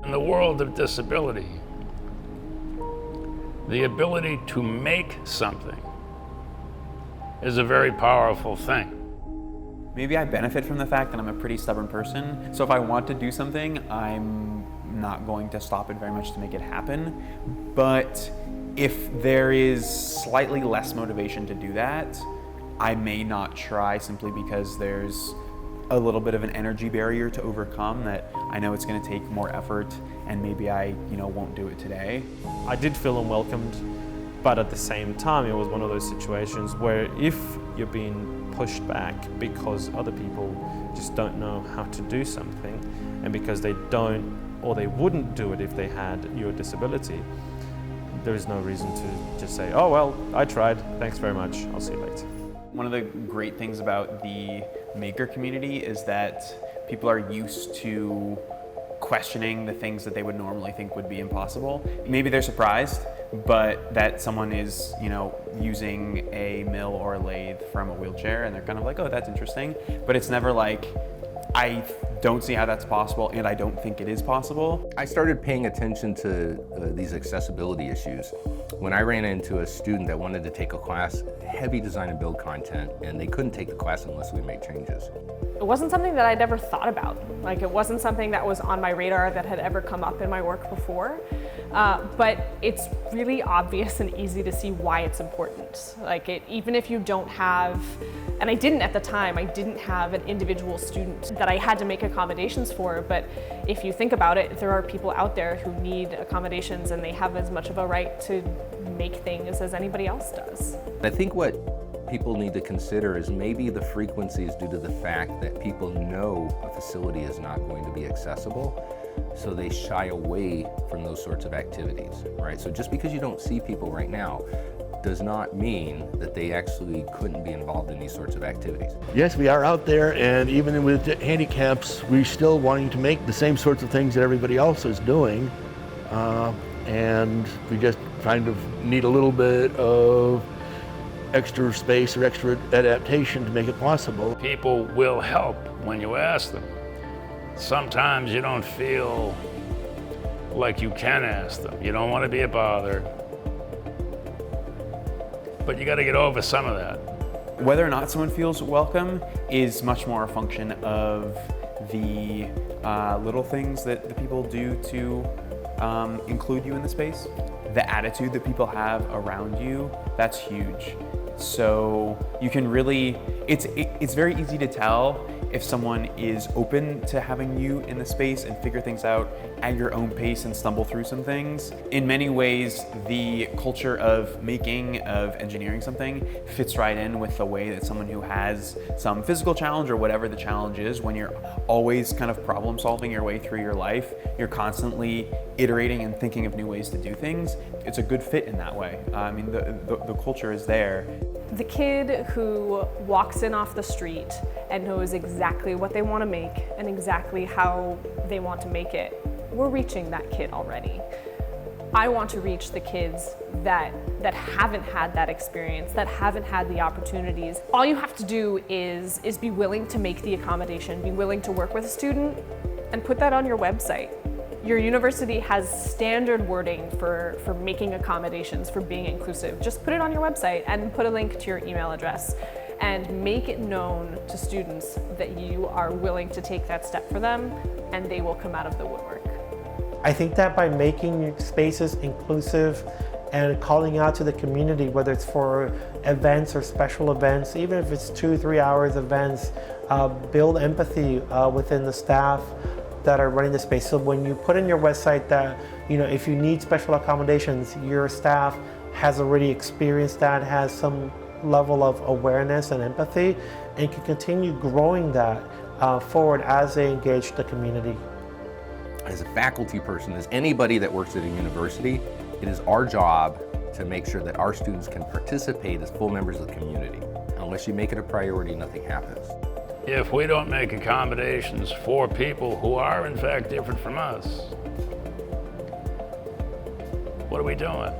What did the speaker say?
In the world of disability, the ability to make something is a very powerful thing. Maybe I benefit from the fact that I'm a pretty stubborn person. So if I want to do something, I'm not going to stop it very much to make it happen. But if there is slightly less motivation to do that, I may not try simply because there's a little bit of an energy barrier to overcome that I know it's going to take more effort and maybe I won't do it today. I did feel unwelcomed, but at the same time it was one of those situations where if you're being pushed back because other people just don't know how to do something and because they don't or they wouldn't do it if they had your disability, there is no reason to just say, oh well, I tried, thanks very much, I'll see you later. One of the great things about the maker community is that people are used to questioning the things that they would normally think would be impossible. Maybe they're surprised, but that someone is, using a mill or a lathe from a wheelchair and they're kind of like, oh, that's interesting. But it's never like, I don't see how that's possible and I don't think it is possible. I started paying attention to these accessibility issues when I ran into a student that wanted to take a class, heavy design and build content, and they couldn't take the class unless we made changes. It wasn't something that I'd ever thought about. Like, it wasn't something that was on my radar that had ever come up in my work before. But it's really obvious and easy to see why it's important. Like, even if you don't have, and I didn't at the time, I didn't have an individual student that I had to make accommodations for, but if you think about it, there are people out there who need accommodations and they have as much of a right to make things as anybody else does. I think what people need to consider is maybe the frequency is due to the fact that people know a facility is not going to be accessible, so they shy away from those sorts of activities, right? So just because you don't see people right now does not mean that they actually couldn't be involved in these sorts of activities. Yes, we are out there, and even with handicaps, we're still wanting to make the same sorts of things that everybody else is doing, and we just kind of need a little bit of extra space or extra adaptation to make it possible. People will help when you ask them. Sometimes you don't feel like you can ask them. You don't want to be a bother. But you got to get over some of that. Whether or not someone feels welcome is much more a function of the little things that the people do to include you in the space. The attitude that people have around you, that's huge. So you can really, it's very easy to tell if someone is open to having you in the space and figure things out at your own pace and stumble through some things. In many ways, the culture of making, of engineering something fits right in with the way that someone who has some physical challenge or whatever the challenge is, when you're always kind of problem solving your way through your life, you're constantly iterating and thinking of new ways to do things. It's a good fit in that way. I mean, the culture is there. The kid who walks in off the street and knows exactly what they want to make and exactly how they want to make it, we're reaching that kid already. I want to reach the kids that haven't had that experience, that haven't had the opportunities. All you have to do is be willing to make the accommodation, be willing to work with a student, and put that on your website. Your university has standard wording for making accommodations, for being inclusive. Just put it on your website and put a link to your email address and make it known to students that you are willing to take that step for them, and they will come out of the woodwork. I think that by making spaces inclusive and calling out to the community, whether it's for events or special events, even if it's 2-3 hours events, build empathy within the staff that are running the space. So when you put in your website that, if you need special accommodations, your staff has already experienced that, has some level of awareness and empathy, and can continue growing that forward as they engage the community. As a faculty person, as anybody that works at a university, it is our job to make sure that our students can participate as full members of the community. Unless you make it a priority, nothing happens. If we don't make accommodations for people who are in fact different from us, what are we doing?